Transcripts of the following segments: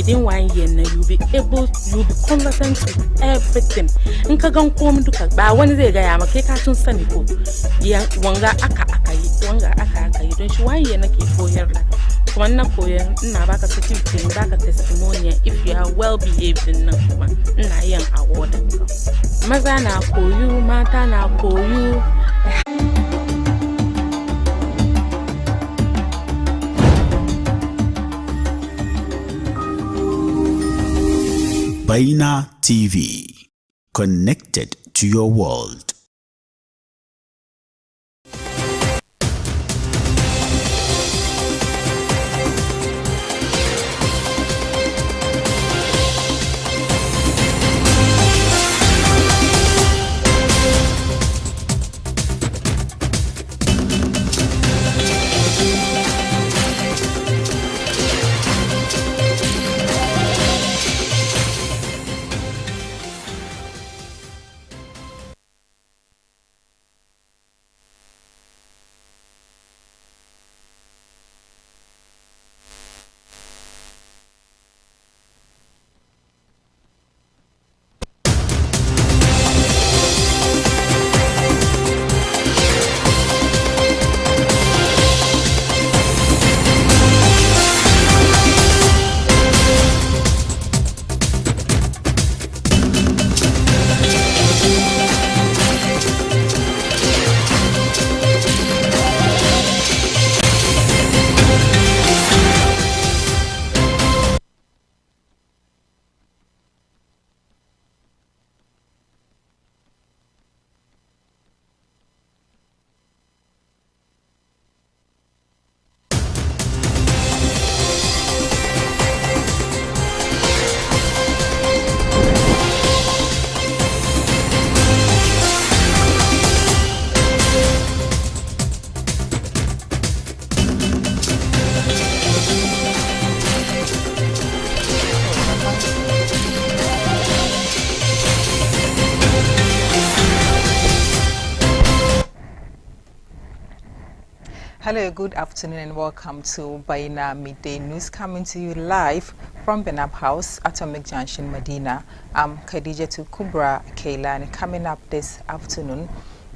within 1 year you'll be conversant with everything. Nka gan ko mu duka ba wani zai ga ya maka ka tun sani ko ya wanga aka yi don shi 1 year nake koyar da kuma na koyar ina baka certificate baka testimonial if you are well behaved nan kuma ina yin award maza na koyu mata na koyu. Baina TV, connected to your world. Hello, good afternoon and welcome to Baina Midday News, coming to you live from Benab House, Atomic Junction, Medina. I'm Khadija Kubra Kailani. Coming up this afternoon,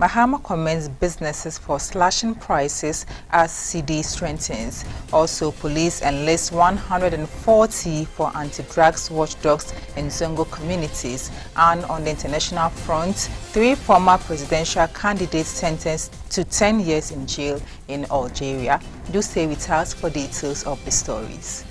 Mahama commends businesses for slashing prices as CD strengthens. Also, police enlist 140 for anti-drugs watchdogs in Zongo communities. And on the international front, 3 former presidential candidates sentenced to 10 years in jail in Algeria. Do stay with us for details of the stories.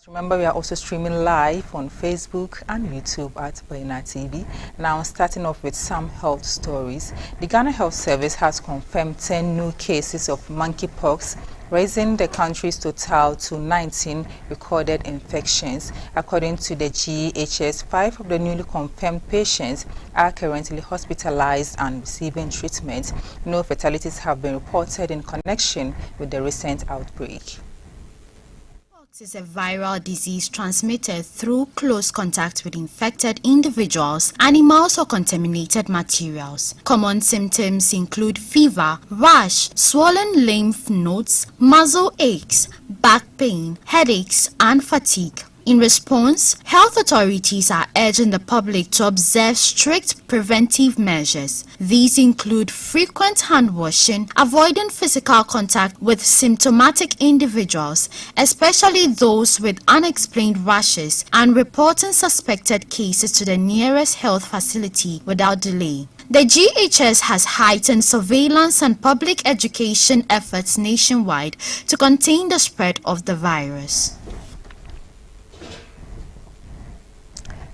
Remember, we are also streaming live on Facebook and YouTube at Baina TV. Now, starting off with some health stories. The Ghana Health Service has confirmed 10 new cases of monkeypox, raising the country's total to 19 recorded infections. According to the GHS, 5 of the newly confirmed patients are currently hospitalized and receiving treatment. No fatalities have been reported in connection with the recent outbreak. Is a viral disease transmitted through close contact with infected individuals, animals, or contaminated materials. Common symptoms include fever, rash, swollen lymph nodes, muscle aches, back pain, headaches, and fatigue. In response, health authorities are urging the public to observe strict preventive measures. These include frequent hand washing, avoiding physical contact with symptomatic individuals, especially those with unexplained rashes, and reporting suspected cases to the nearest health facility without delay. The GHS has heightened surveillance and public education efforts nationwide to contain the spread of the virus.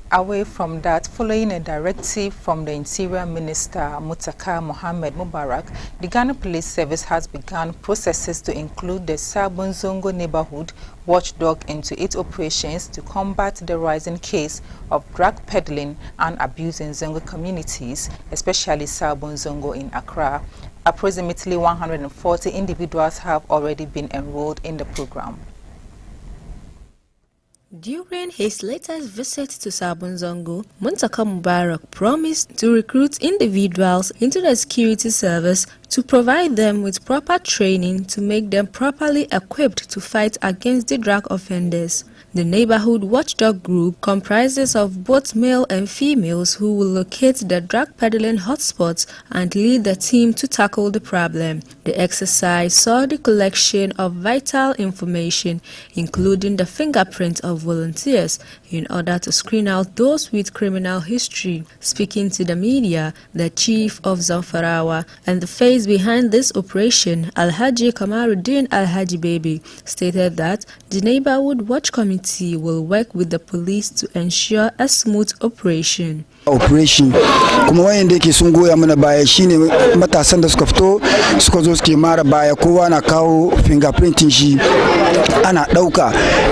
Away from that, following a directive from the Interior Minister Mutaka Mohammed Mubarak, the Ghana Police Service has begun processes to include the Sabon Zongo neighborhood watchdog into its operations to combat the rising case of drug peddling and abuse in Zongo communities, especially Sabon Zongo in Accra. Approximately 140 individuals have already been enrolled in the program. During his latest visit to Sabon Zongo, Muntaka Mubarak promised to recruit individuals into the security service to provide them with proper training to make them properly equipped to fight against the drug offenders. The neighborhood watchdog group comprises of both male and females who will locate the drug peddling hotspots and lead the team to tackle the problem. The exercise saw the collection of vital information, including the fingerprints of volunteers, in order to screen out those with criminal history. Speaking to the media, the chief of Zamfarawa and the face behind this operation, Alhaji Kamaruddin Alhaji Baby, stated that the neighborhood watch committee will work with the police to ensure a smooth operation. Operation kuma wayanda yake sun goya mana baya shine matasan da suka fito suka zo suke mara baya, kowa na kawo fingerprinting shi ana dauka,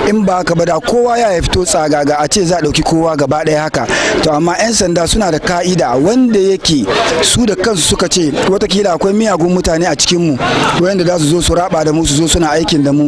in ba haka ba da kowa ya fito tsagaga a ce za a dauki kowa gaba daya haka. To amma yan sanda suna da ka'ida wanda yake su da kansu suka ce watakila akwai miyagun mutane a cikin mu wayanda za su zo su raba da mu, su zo suna aikin da mu,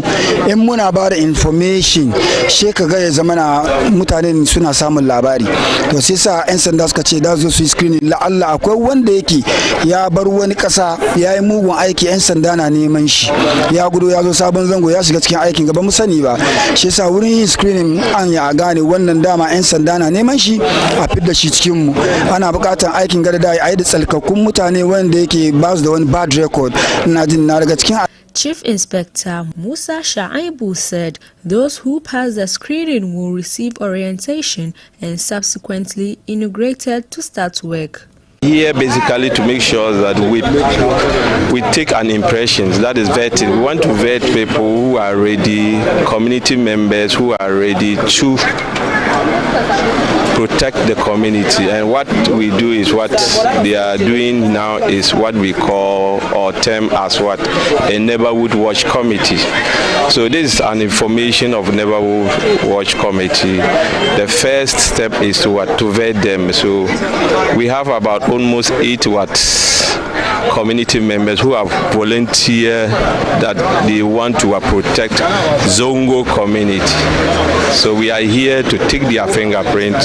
in muna ba da information she kaga ya zama na mutane suna samun labari. To sai sa yan sanda suka ce da zo su screening, la'alla akwai wanda yake ya bar wani kasa ya yi mugun aiki, yan sanda na neman shi, ya gudu ya zo Sabon Zango ya shiga cikin aikin gaba mu sani ba, shi yasa wurin yin screening an ya gane wannan dama yan sanda na neman shi a fidda shi cikin mu. Ana bukatar aikin gada da a yi da tsalkakkun mutane wanda yake ba su da wani bad record. Ina jin na daga cikin Chief Inspector Musa Shaibu said those who pass the screening will receive orientation and subsequently integrated to start work. Here basically to make sure that we take an impression, that is vetting. We want to vet people who are ready, community members who are ready to protect the community. And what we do is what they are doing now is what we call or term as what a neighborhood watch committee. So this is an information of neighborhood watch committee. The first step is to vet them. So we have about almost 8 community members who have volunteered that they want to protect Zongo community. So we are here to take their fingerprint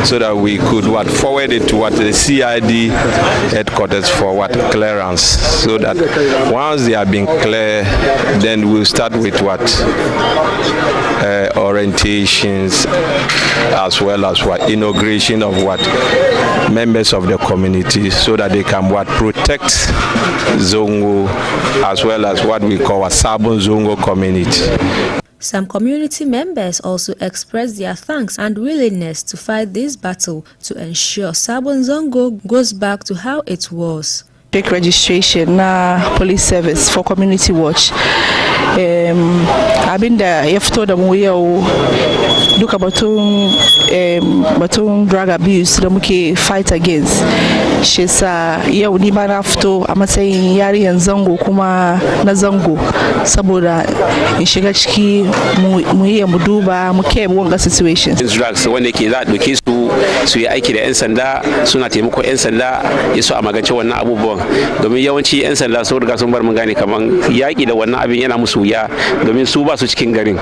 so that we could forward it to the CID headquarters for clearance. So that once they have been clear, then we'll start with orientations as well as inauguration of members of the community, so that they can protect Zongo as well as what we call a Sabon Zongo community. Some community members also expressed their thanks and willingness to fight this battle to ensure Sabon Zongo goes back to how it was. Take registration na police service for community watch. Abinda ya fito da mu yau duka batun drug abuse da muke fight against. Shi sa yau ni ba na fito a matsayin yariyan Zango kuma na Zango saboda in shiga ciki mu yi mu duba mu kai wanga situation. Drugs wanda ke za a doke su yi aiki da 'yan sanda, suna taimako 'yan sanda ya so a magance wannan abubuwan, domin yawanci 'yan sanda sun riga sun bar mun gane kaman yaƙi da wannan abin yana musu wuya, domin su ba su cikin garin,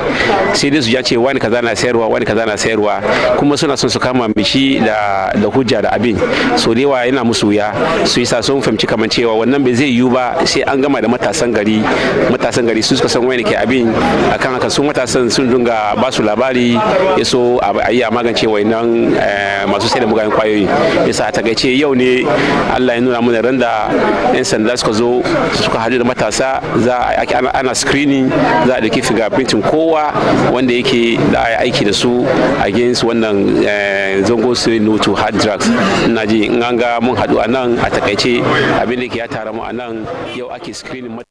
sai dai su ya ce wani kaza na sayarwa wani kaza na sayarwa, kuma suna son su kama mishi da hujja da abin, so da yawa yana musu wuya. Su yasa sun fahimci kaman cewa wannan bai zai yiwu ba sai an gama da matasan gari su suka san wani ke abin, akan haka su matasan sun dunga ba su labari ya so a yi a magance wannan masu sai da mugayen kwayoyi. Yasa a takaice yau ne Allah ya nuna mana randa 'yan sanda suka zo suka haɗu da matasa, ana screening, za a dauki fingerprinting kowa wanda yake da a aiki da su against wannan Zongo say no to hard drugs. Ina ji in an ga mun haɗu a nan a takaice abin da ke ya tara mu a nan yau ake screening.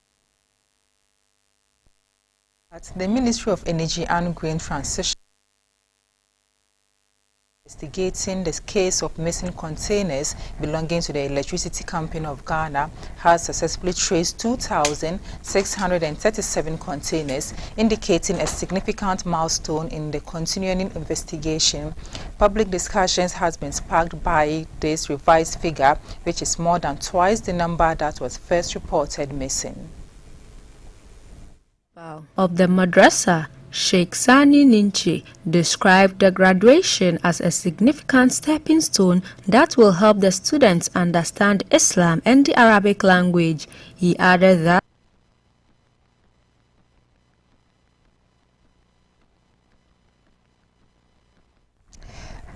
The Ministry of Energy and Green Transition investigating the case of missing containers belonging to the Electricity Company of Ghana has successfully traced 2,637 containers, indicating a significant milestone in the continuing investigation. Public discussions has been sparked by this revised figure, which is more than twice the number that was first reported missing. Of the madrasa, Sheikh Sani Ninche, described the graduation as a significant stepping stone that will help the students understand Islam and the Arabic language. He added that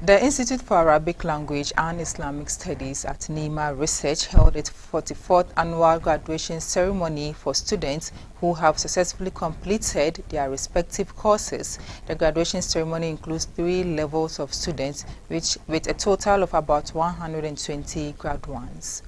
the Institute for Arabic Language and Islamic Studies at NIMA Research held its 44th annual graduation ceremony for students who have successfully completed their respective courses. The graduation ceremony includes 3 levels of students, with a total of about 120 graduates.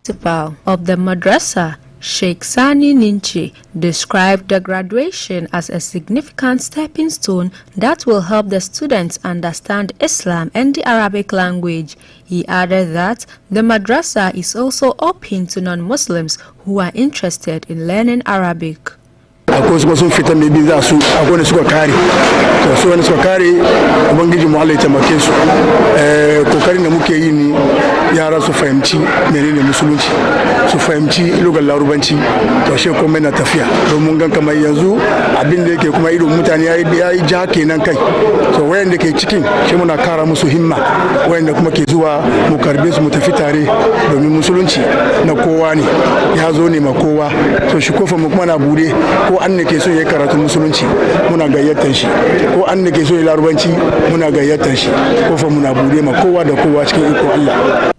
Principal of the madrasa, Sheikh Sani Ninche, described the graduation as a significant stepping stone that will help the students understand Islam and the Arabic language. He added that the madrasa is also open to non-Muslims who are interested in learning Arabic. akwai su sun fita mai biza su akwai ne suka kare to su wani suka kare ubangiji mu Allah ya taimake su kokarin da muke yi ni yara su fahimci menene musulunci su fahimci lugar larubanci to she komai na tafiya don mun gan kamar yanzu abin da yake kuma idon mutane yayi ja kenan kai to wayanda ke cikin shi muna kara musu himma wayanda kuma ke zuwa mu karbe su mu tafi tare domin musulunci na kowa ne ya zo ne ma kowa to shi kofa mu kuma na bude ko an ne ke so ya karatu musulunci muna gayyatar shi ko an ne ke so ya larubanci muna gayyatar shi kofa muna bude ma kowa da kowa cikin iko Allah.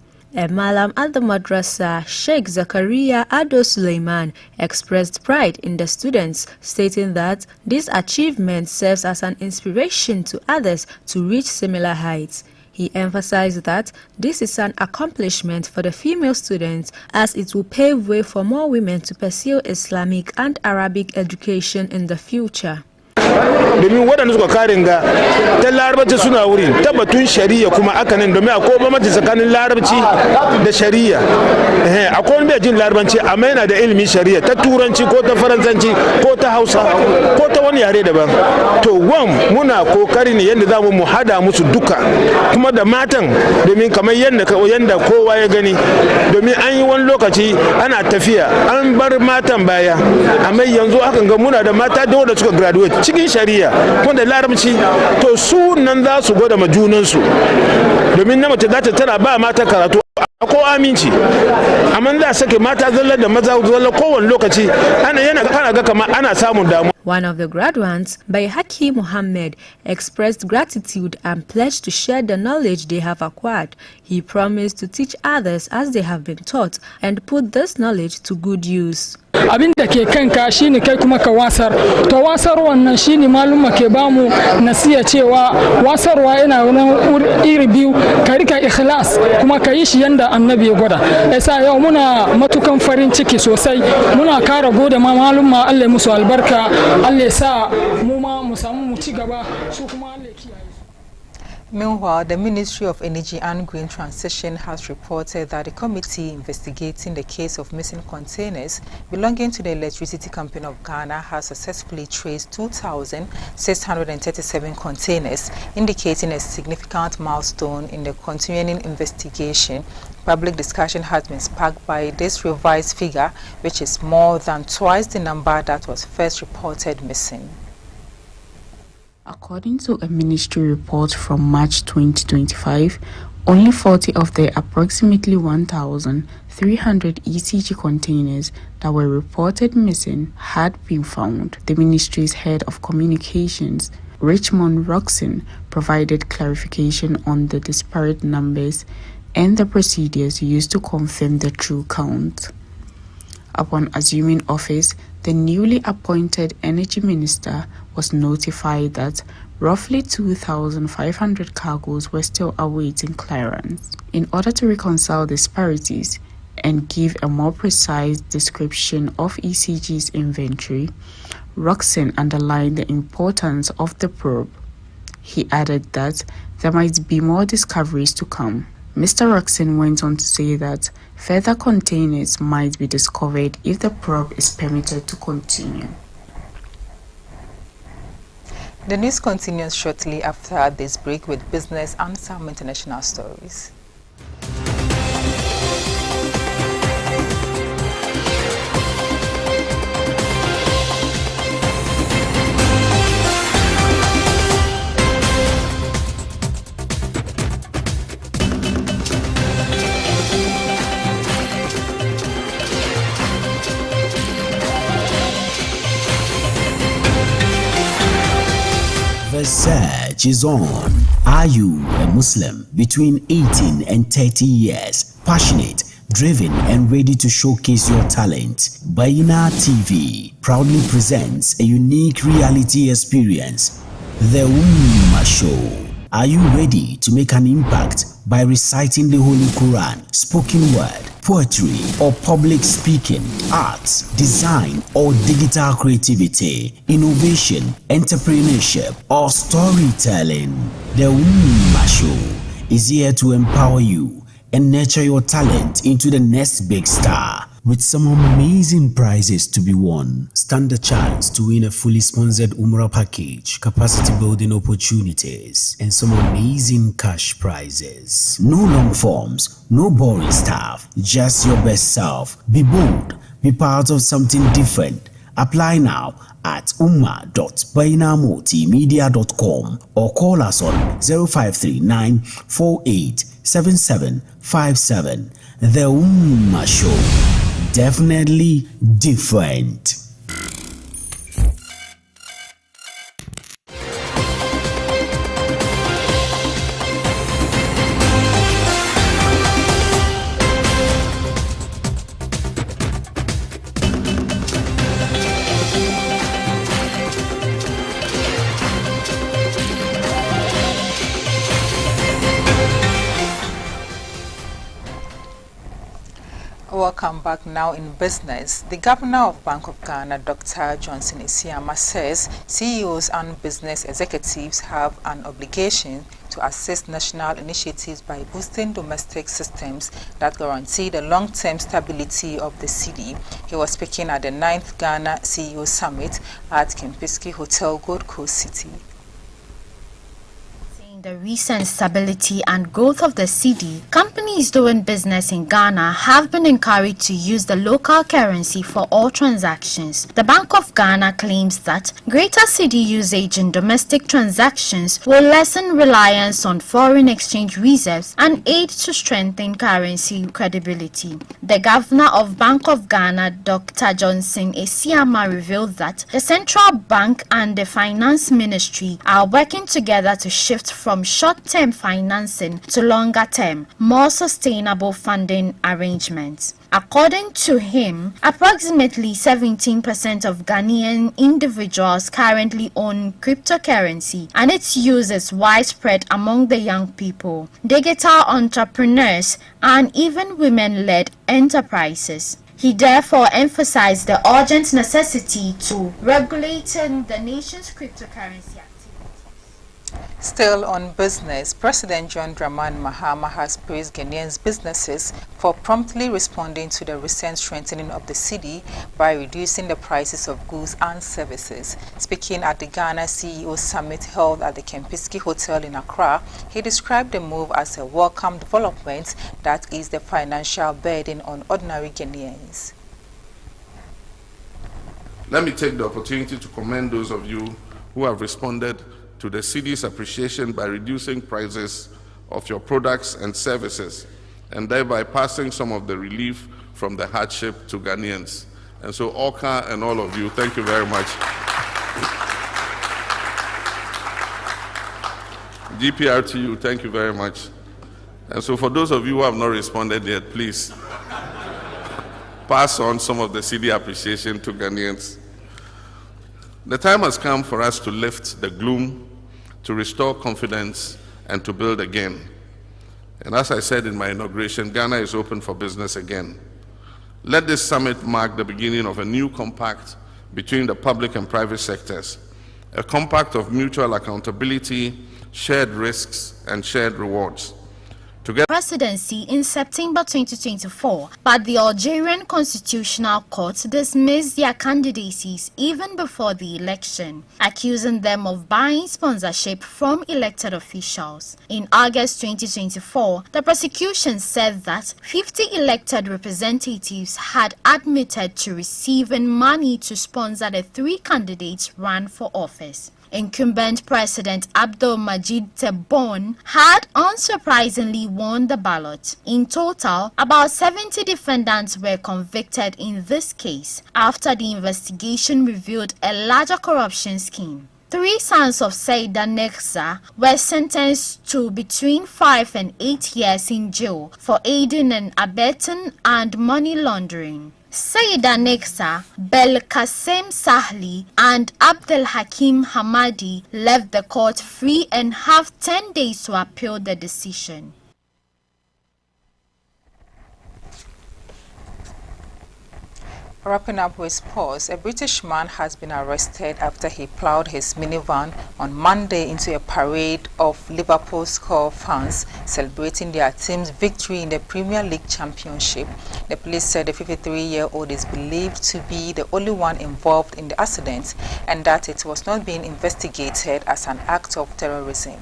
Malam at the madrasa, Sheikh Zakaria Ado Suleiman, expressed pride in the students, stating that this achievement serves as an inspiration to others to reach similar heights. He emphasized that this is an accomplishment for the female students, as it will pave way for more women to pursue Islamic and Arabic education in the future. domin waɗanda suka karin ga ta larabci suna wuri ta batun shari'a kuma aka nan domin akwai bambanci tsakanin larabci da shari'a akwai wani bai jin larabanci amma yana da ilimin shari'a ta turanci ko ta faransanci ko ta hausa ko ta wani yare daban to muna kokari ne yadda za mu hada musu duka kuma da matan domin kamar yadda kowa ya gani domin an yi wani lokaci ana tafiya an bar matan baya amma yanzu hakan ga muna da mata da suka graduate cikin shari'a wanda larabci to su nan za su gwada ma junansu domin na mace za ta tana ba mata karatu ko aminci amma da sake mata zalla da maza zalla kowane lokaci yana kana ga kamar ana samun damu. One of the graduates, Bayhaki Muhammad, expressed gratitude and pledged to share the knowledge they have acquired. He promised to teach others as they have been taught and put this knowledge to good use. abin da ke kanka shine kai kuma ka wasar to wasar wannan shine maluma ke bamu nasiya cewa wasarwa yana wani iri biyu ka rika ikhlas kuma ka yi shi yanda annabi ya gwada yasa yau muna matukan farin ciki sosai muna kara gode ma maluma Allah ya musu albarka Allah ya sa mu ma mu samu mu ci gaba su kuma Allah ya kiyaye. Meanwhile, the Ministry of Energy and Green Transition has reported that the committee investigating the case of missing containers belonging to the Electricity Company of Ghana has successfully traced 2,637 containers, indicating a significant milestone in the continuing investigation. Public discussion has been sparked by this revised figure, which is more than twice the number that was first reported missing. According to a ministry report from March 2025, only 40 of the approximately 1,300 ECG containers that were reported missing had been found. The ministry's head of communications, Richmond Roxon, provided clarification on the disparate numbers and the procedures used to confirm the true count. Upon assuming office, the newly appointed Energy Minister was notified that roughly 2,500 cargoes were still awaiting clearance. In order to reconcile disparities and give a more precise description of ECG's inventory, Roxon underlined the importance of the probe. He added that there might be more discoveries to come. Mr. Roxon went on to say that further containers might be discovered if the probe is permitted to continue. The news continues shortly after this break with business and some international stories. The search is on. Are you a Muslim between 18 and 30 years, passionate, driven and ready to showcase your talent? Baina TV proudly presents a unique reality experience, The Ummah Show. Are you ready to make an impact by reciting the Holy Quran, spoken word, poetry or public speaking, arts, design or digital creativity, innovation, entrepreneurship or storytelling? The Ummah Show is here to empower you and nurture your talent into the next big star. With some amazing prizes to be won, stand a chance to win a fully sponsored Umrah package, capacity building opportunities, and some amazing cash prizes. No long forms, no boring stuff, just your best self. Be bold, be part of something different. Apply now at umma.bainamultimedia.com or call us on 0539 487757. The Ummah Show. Definitely different. Welcome back. Now in business, the Governor of Bank of Ghana, Dr. Johnson Isiama, says CEOs and business executives have an obligation to assist national initiatives by boosting domestic systems that guarantee the long-term stability of the city. He was speaking at the 9th Ghana CEO Summit at Kempinski Hotel, Gold Coast City. The recent stability and growth of the city, companies doing business in Ghana have been encouraged to use the local currency for all transactions. The Bank of Ghana claims that greater cedi usage in domestic transactions will lessen reliance on foreign exchange reserves and aid to strengthen currency credibility. The Governor of Bank of Ghana, Dr. Johnson Isiama, revealed that the Central Bank and the Finance Ministry are working together to shift from short-term financing to longer-term, more sustainable funding arrangements. According to him, approximately 17% of Ghanaian individuals currently own cryptocurrency, and its use is widespread among the young people, digital entrepreneurs, and even women-led enterprises. He therefore emphasized the urgent necessity to regulating the nation's cryptocurrency activity. Still on business, President John Dramani Mahama has praised Ghanaians' businesses for promptly responding to the recent strengthening of the cedi by reducing the prices of goods and services. Speaking at the Ghana CEO Summit held at the Kempinski Hotel in Accra, he described the move as a welcome development that eased the financial burden on ordinary Ghanaians. Let me take the opportunity to commend those of you who have responded to the cedi's appreciation by reducing prices of your products and services, and thereby passing some of the relief from the hardship to Ghanaians. And so, Oka and all of you, thank you very much. GPRTU, thank you very much. And so, for those of you who have not responded yet, please pass on some of the cedi appreciation to Ghanaians. The time has come for us to lift the gloom, to restore confidence, and to build again. And as I said in my inauguration, Ghana is open for business again. Let this summit mark the beginning of a new compact between the public and private sectors, a compact of mutual accountability, shared risks, and shared rewards. Presidency in September 2024, but the Algerian Constitutional Court dismissed their candidacies even before the election, accusing them of buying sponsorship from elected officials. In August 2024, the prosecution said that 50 elected representatives had admitted to receiving money to sponsor the 3 candidates run for office. Incumbent President Abdul Majid Tebboune had unsurprisingly won the ballot. In total, about 70 defendants were convicted in this case after the investigation revealed a larger corruption scheme. 3 sons of Saida Neksa were sentenced to between 5 and 8 years in jail for aiding and abetting and money laundering. Saida Neksa, Belkacem Sahli and Abdel Hakim Hamadi left the court free and have 10 days to appeal the decision. Wrapping up with sports, a British man has been arrested after he plowed his minivan on Monday into a parade of Liverpool Score fans celebrating their team's victory in the Premier League Championship. The police said the 53-year-old is believed to be the only one involved in the accident and that it was not being investigated as an act of terrorism.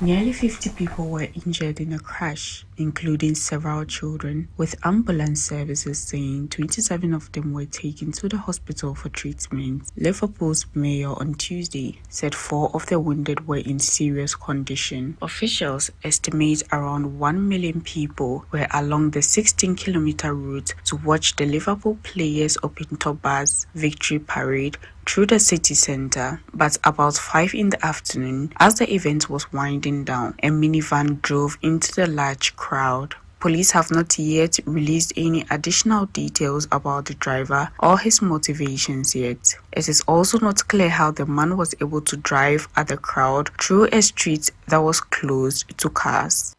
Nearly 50 people were injured in a crash, including several children, with ambulance services saying 27 of them were taken to the hospital for treatment. Liverpool's mayor on Tuesday said 4 of the wounded were in serious condition. Officials estimate around 1 million people were along the 16-kilometer route to watch the Liverpool players open Toba's victory parade through the city center, but about 5 in the afternoon, as the event was winding down, a minivan drove into the large crowd. Police have not yet released any additional details about the driver or his motivations yet. It is also not clear how the man was able to drive at the crowd through a street that was closed to cars.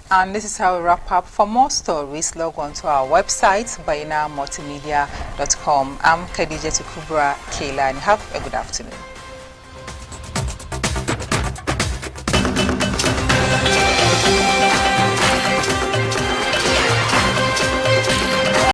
And this is how we wrap up. For more stories, log on to our website, bainamultimedia.com. I'm Khadija Kubra Keilani. Have a good afternoon.